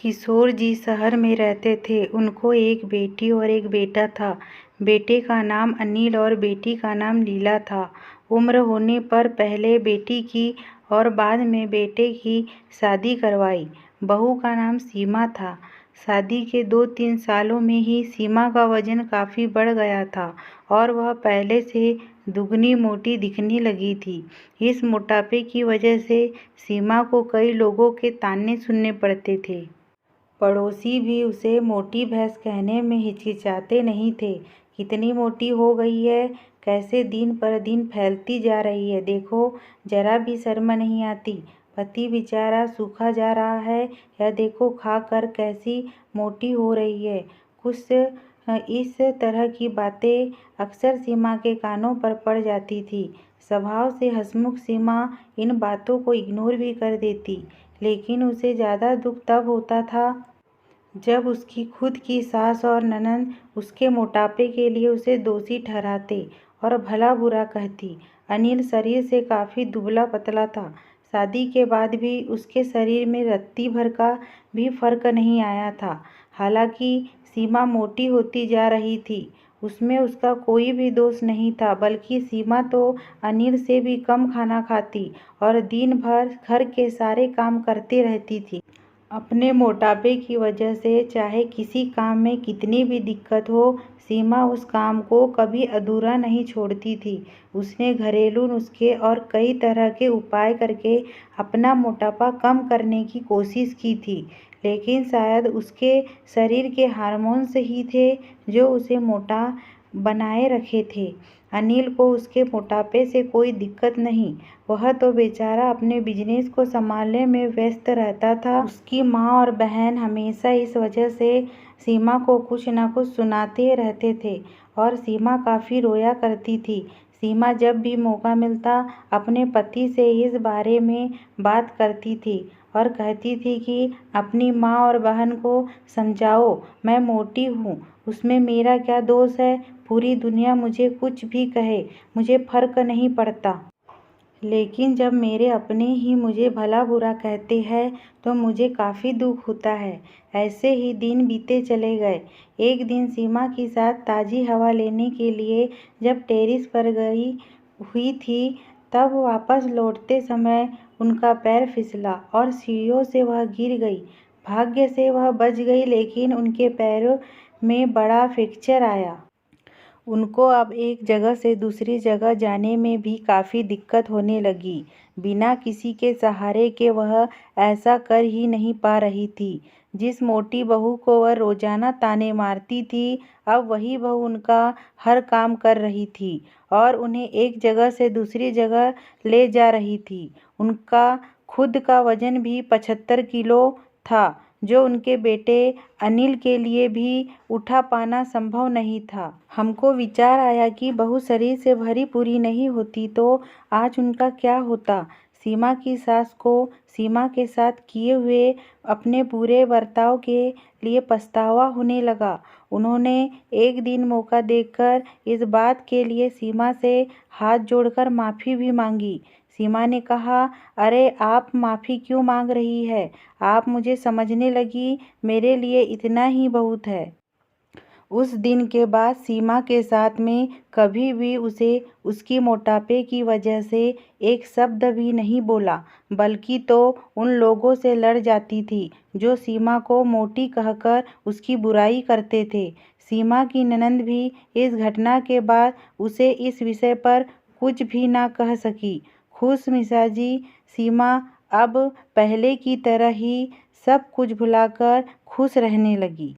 किशोर जी शहर में रहते थे। उनको एक बेटी और एक बेटा था। बेटे का नाम अनिल और बेटी का नाम लीला था। उम्र होने पर पहले बेटी की और बाद में बेटे की शादी करवाई। बहू का नाम सीमा था। शादी के 2-3 सालों में ही सीमा का वजन काफ़ी बढ़ गया था और वह पहले से दुगनी मोटी दिखने लगी थी। इस मोटापे की वजह से सीमा को कई लोगों के ताने सुनने पड़ते थे। पड़ोसी भी उसे मोटी भैंस कहने में हिचकिचाते नहीं थे। कितनी मोटी हो गई है, कैसे दिन पर दिन फैलती जा रही है, देखो जरा भी शर्म नहीं आती। पति बेचारा सूखा जा रहा है, यह देखो खा कर कैसी मोटी हो रही है। कुछ इस तरह की बातें अक्सर सीमा के कानों पर पड़ जाती थी। स्वभाव से हंसमुख सीमा इन बातों को इग्नोर भी कर देती, लेकिन उसे ज़्यादा दुख तब होता था जब उसकी खुद की सास और ननद उसके मोटापे के लिए उसे दोषी ठहराते और भला बुरा कहती। अनिल शरीर से काफ़ी दुबला पतला था। शादी के बाद भी उसके शरीर में रत्ती भर का भी फर्क नहीं आया था। हालांकि सीमा मोटी होती जा रही थी, उसमें उसका कोई भी दोष नहीं था, बल्कि सीमा तो अनिल से भी कम खाना खाती और दिन भर घर के सारे काम करती रहती थी। अपने मोटापे की वजह से चाहे किसी काम में कितनी भी दिक्कत हो, सीमा उस काम को कभी अधूरा नहीं छोड़ती थी। उसने घरेलू नुस्खे और कई तरह के उपाय करके अपना मोटापा कम करने की कोशिश की थी, लेकिन शायद उसके शरीर के हार्मोन्स ही थे जो उसे मोटा बनाए रखे थे। अनिल को उसके मोटापे से कोई दिक्कत नहीं, वह तो बेचारा अपने बिजनेस को संभालने में व्यस्त रहता था। उसकी माँ और बहन हमेशा इस वजह से सीमा को कुछ न कुछ सुनाते रहते थे और सीमा काफ़ी रोया करती थी। सीमा जब भी मौका मिलता अपने पति से इस बारे में बात करती थी और कहती थी कि अपनी माँ और बहन को समझाओ, मैं मोटी हूँ, उसमें मेरा क्या दोष है, पूरी दुनिया मुझे कुछ भी कहे, मुझे फर्क नहीं पड़ता। लेकिन जब मेरे अपने ही मुझे भला बुरा कहते हैं तो मुझे काफ़ी दुख होता है। ऐसे ही दिन बीते चले गए। एक दिन सीमा की साथ ताज़ी हवा लेने के लिए जब टेरेस पर गई हुई थी, तब वापस लौटते समय उनका पैर फिसला और सीढ़ियों से वह गिर गई। भाग्य से वह बच गई, लेकिन उनके पैरों में बड़ा फ्रैक्चर आया। उनको अब एक जगह से दूसरी जगह जाने में भी काफ़ी दिक्कत होने लगी। बिना किसी के सहारे के वह ऐसा कर ही नहीं पा रही थी। जिस मोटी बहू को वह रोज़ाना ताने मारती थी, अब वही बहू उनका हर काम कर रही थी और उन्हें एक जगह से दूसरी जगह ले जा रही थी। उनका खुद का वजन भी 75 किलो था, जो उनके बेटे अनिल के लिए भी उठा पाना संभव नहीं था। हमको विचार आया कि बहू शरीर से भरी पूरी नहीं होती तो आज उनका क्या होता। सीमा की सास को सीमा के साथ किए हुए अपने बुरे बर्ताव के लिए पछतावा होने लगा। उन्होंने एक दिन मौका देखकर इस बात के लिए सीमा से हाथ जोड़कर माफ़ी भी मांगी। सीमा ने कहा, अरे आप माफ़ी क्यों मांग रही है, आप मुझे समझने लगी, मेरे लिए इतना ही बहुत है। उस दिन के बाद सीमा के साथ में कभी भी उसे उसकी मोटापे की वजह से एक शब्द भी नहीं बोला, बल्कि तो उन लोगों से लड़ जाती थी जो सीमा को मोटी कहकर उसकी बुराई करते थे। सीमा की ननद भी इस घटना के बाद उसे इस विषय पर कुछ भी ना कह सकी। खुश मिजाजी सीमा अब पहले की तरह ही सब कुछ भुलाकर खुश रहने लगी।